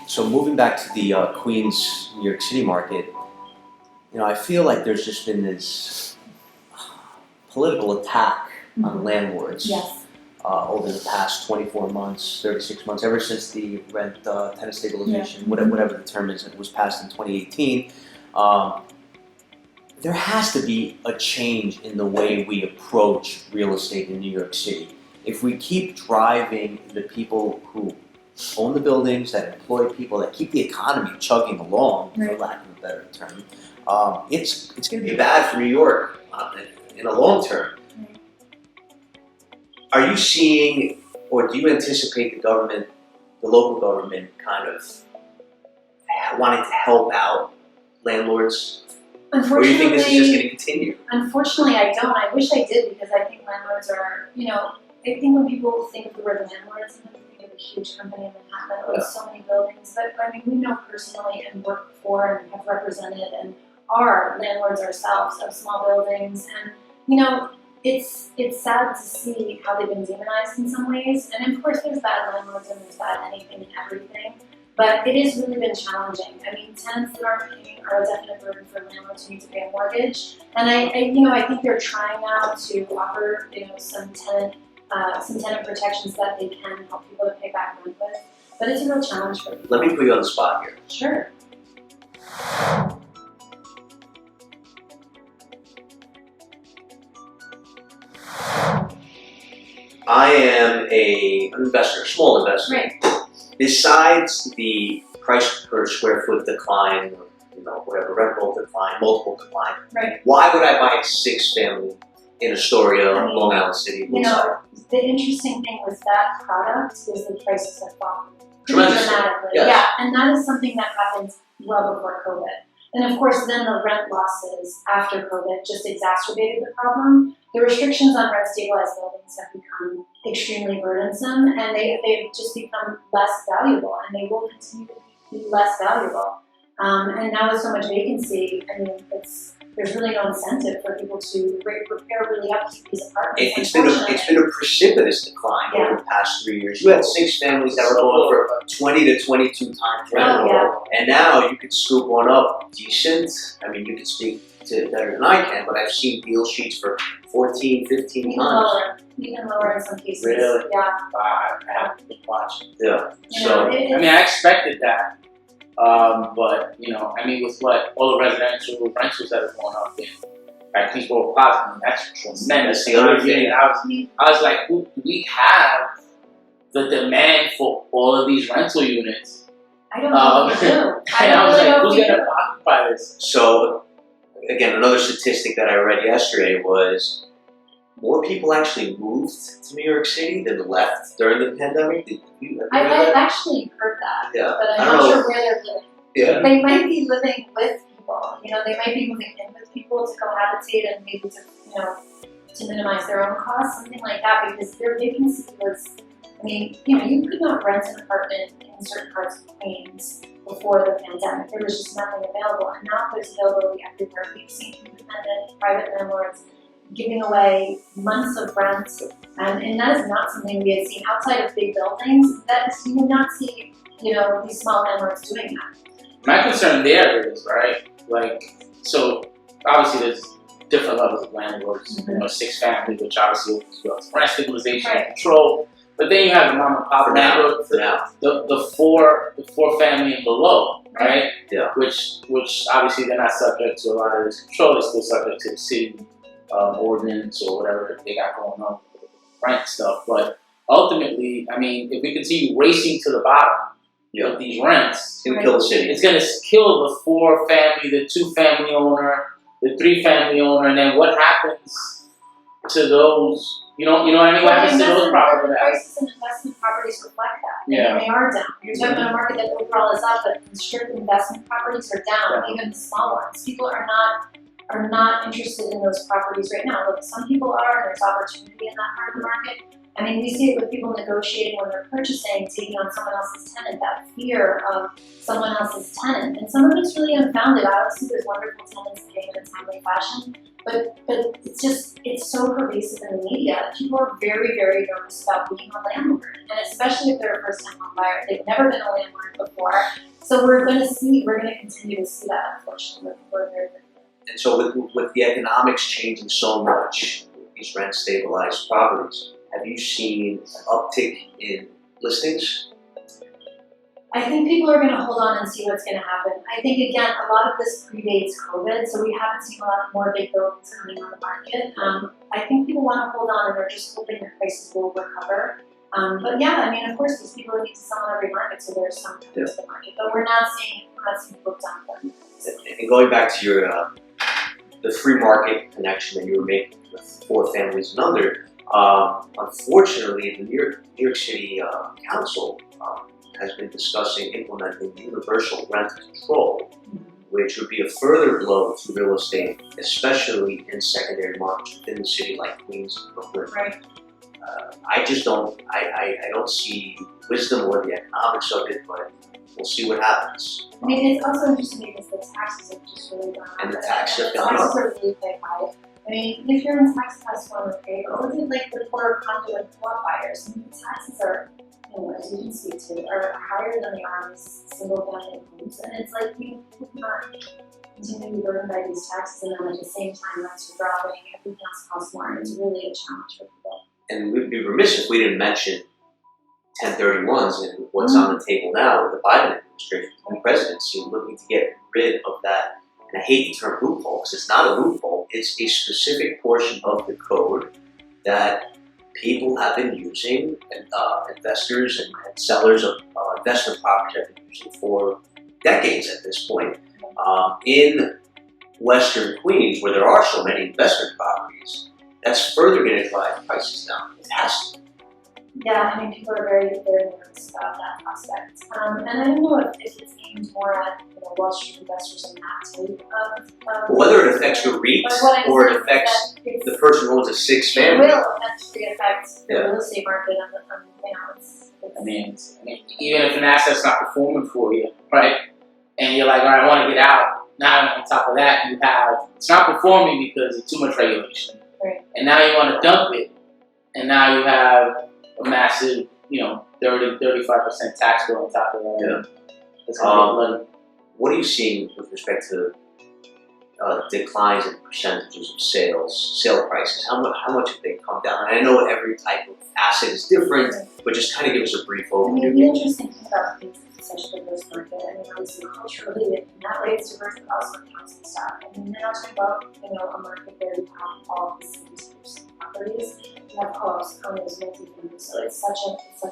So moving back to the Queens, New York City market, I feel like there's just been this political attack on landlords Yes. over the past 24 months, 36 months, ever since the rent tenant stabilization, whatever the term is, it was passed in 2018. There has to be a change in the way we approach real estate in New York City. If we keep driving the people who own the buildings, that employ people, that keep the economy chugging along, for lack of a better term, it's going to be bad for New York in the long term. Are you seeing, or do you anticipate the government, the local government, kind of wanting to help out landlords? Or do you think this is just going to continue? Unfortunately, I don't. I wish I did, because I think landlords are, I think when people think of the word landlord, sometimes they think of a huge company in Manhattan with so many buildings. But I mean, we know personally and work for and have represented and are landlords ourselves of small buildings. And, it's sad to see how they've been demonized in some ways. And of course, there's bad landlords and there's bad anything and everything. But it has really been challenging. I mean, tenants that aren't paying are a definite burden for landlords who need to pay a mortgage. And I think they're trying now to offer, some tenant protections that they can help people to pay back rent with. But it's a real challenge for people. Let me put you on the spot here. Sure. I am an investor, a small investor. Right. Besides the price per square foot decline, or whatever, rental decline, multiple decline, right. Why would I buy a 6-family in Astoria, Long Island City? The interesting thing with that product is the prices have fallen Tremendously. dramatically. Yes. Yeah, and that is something that happened well before COVID. And of course, then the rent losses after COVID just exacerbated the problem. The restrictions on rent stabilized buildings have become extremely burdensome, and they've just become less valuable, and they will continue to be less valuable. And now with so much vacancy, I mean, there's really no incentive for people to repair really upkeep these apartments. It's been a precipitous decline over the past 3 years. You had 6 families that were going for 20 to 22 times rental, and now you could scoop one up decent. I mean, you can speak to it better than I can, but I've seen deal sheets for 14, 15 times. Even lower in some cases. Really? Yeah. I haven't been watching. Yeah. I expected that. But, with all the residential rentals that are going up in at Queensboro Plaza, that's tremendous. The other thing, I was like, do we have the demand for all of these rental units? I don't know if we do. I was like, who's going to occupy this? So, again, another statistic that I read yesterday was more people actually moved to New York City than left during the pandemic. Did you ever hear that? I've actually heard that, Yeah. but I'm not sure where they're living. Yeah. They might be living with people. They might be moving in with people to cohabitate and maybe to minimize their own costs, something like that, because their vacancy was, you could not rent an apartment in certain parts of Queens before the pandemic. There was just nothing available, and now there's availability everywhere. We've seen independent private landlords giving away months of rent, and that is not something we had seen outside of big buildings. That you would not see, these small landlords doing that. My concern there is, right, so obviously there's different levels of landlords, 6-family, which obviously opens you up to rent stabilization and control, but then you have the mom and pop neighborhood, the 4-family and below, right? Yeah. Which obviously they're not subject to a lot of this control, they're still subject to the city ordinance or whatever they got going on with rent stuff. But ultimately, if we continue racing to the bottom with these rents, it's going to kill the city. It's going to kill the 4-family, the 2-family owner, the 3-family owner, and then what happens to those? You know what I mean? What happens to those properties? Prices and investment properties reflect that. Yeah. And they are down. You're talking about a market that overall is up, but strict investment properties are down, even the small ones. People are not interested in those properties right now. Look, some people are, and there's opportunity in that part of the market. We see it with people negotiating when they're purchasing, taking on someone else's tenant, that fear of someone else's tenant. And some of it's really unfounded. Obviously, there's wonderful tenants paying in a timely fashion, But it's so pervasive in the media. People are very, very nervous about being a landlord, and especially if they're a first-time home buyer. They've never been a landlord before, so we're going to continue to see that, unfortunately. And so with the economics changing so much, these rent stabilized properties, have you seen an uptick in listings? I think people are going to hold on and see what's going to happen. I think, again, a lot of this predates COVID, so we haven't seen a lot more big buildings coming on the market. I think people want to hold on and they're just hoping that prices will recover. But yeah, I mean, of course, these people need to sell in every market, so there's some to the market. But we're not seeing booked on them. And going back to your the free market connection that you were making with 4 families and under, unfortunately, the New York City Council has been discussing implementing universal rent control, which would be a further blow to real estate, especially in secondary markets within the city like Queens and Brooklyn. Right. I just don't see wisdom or the economics of it, but we'll see what happens. I mean, it's also interesting because the taxes have just really gone up. And the taxes have gone taxes up. are really quite high. I mean, if you're in tax class 1 or 3, but look at like the poor condo and co-op buyers. I mean, the taxes are, as you can see too, are higher than they are in single family homes. And it's like you cannot continue to be burdened by these taxes and then at the same time rents are dropping, everything else costs more. It's really a challenge for people. And we'd be remiss if we didn't mention 1031s and what's on the table now with the Biden administration and the presidency looking to get rid of that. And I hate the term loophole because it's not a loophole. It's a specific portion of the code that people have been using, and investors and sellers of investment properties have been using for decades at this point. In Western Queens, where there are so many investment properties, that's further going to drive prices down. It has to. Yeah, I mean, people are very, very nervous about that prospect. And I don't know if it's aimed more at Wall Street investors and that type of whether it affects your REIT or it affects the person who owns a 6-family. It will eventually affect the real estate market I mean, even if an asset's not performing for you, right? And you're like, all right, I want to get out. Now on top of that, it's not performing because of too much regulation. Right. And now you want to dump it. And now you have a massive, 30-35% tax bill on top of that. Yeah. What are you seeing with respect to declines in percentages of sale prices? How much have they come down? And I know every type of asset is different, but just kind of give us a brief overview. I mean, the interesting thing about things is such a diverse market. I mean, obviously culturally, in that way it's diverse, but also accounts and stuff. I mean, then I'll talk about, a market where you have all the same types of properties. You have co-ops, condos, multifamily, so it's such a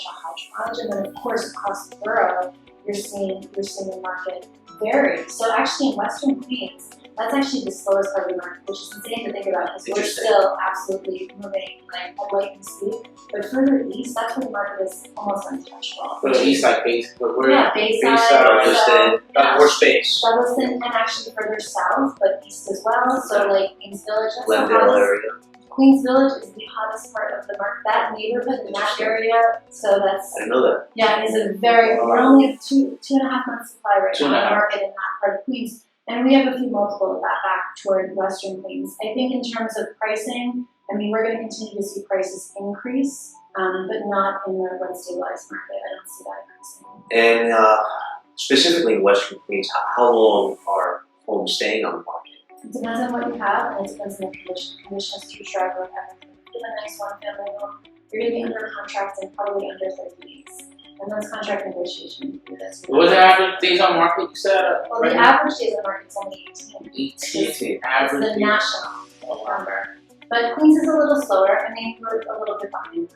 hodgepodge. And then of course across the borough, you're seeing the market vary. So actually in Western Queens, that's actually the slowest part of the market, which is insane to think about because we're still absolutely moving like at lightning speed. But further east, that's where the market is almost untouchable. Further east, like Bayside, Douglaston, more space. Douglaston, and actually further south, but east as well. So like Queens Village, that's Glendale area. Queens Village is the hottest part of the market. That neighborhood in that area, so that's. I didn't know that. Yeah, it's we're only at 2.5 months supply right now in the market in that part of Queens. And we have a few multiple of that back toward Western Queens. I think in terms of pricing, I mean, we're going to continue to see prices increase, but not in the rent stabilized market. I don't see that increasing. And specifically in Western Queens, how long are homes staying on the market? It depends on what you have, and it depends on the conditions to drive with everything. If you have a nice 1-family home, you're going to be under contract in probably under 30 days. And that's contract negotiation. What was the average days on market you said? Well, the average days on market is only 18. 18 average. It's the national number. But Queens is a little slower. I mean, we're a little bit behind.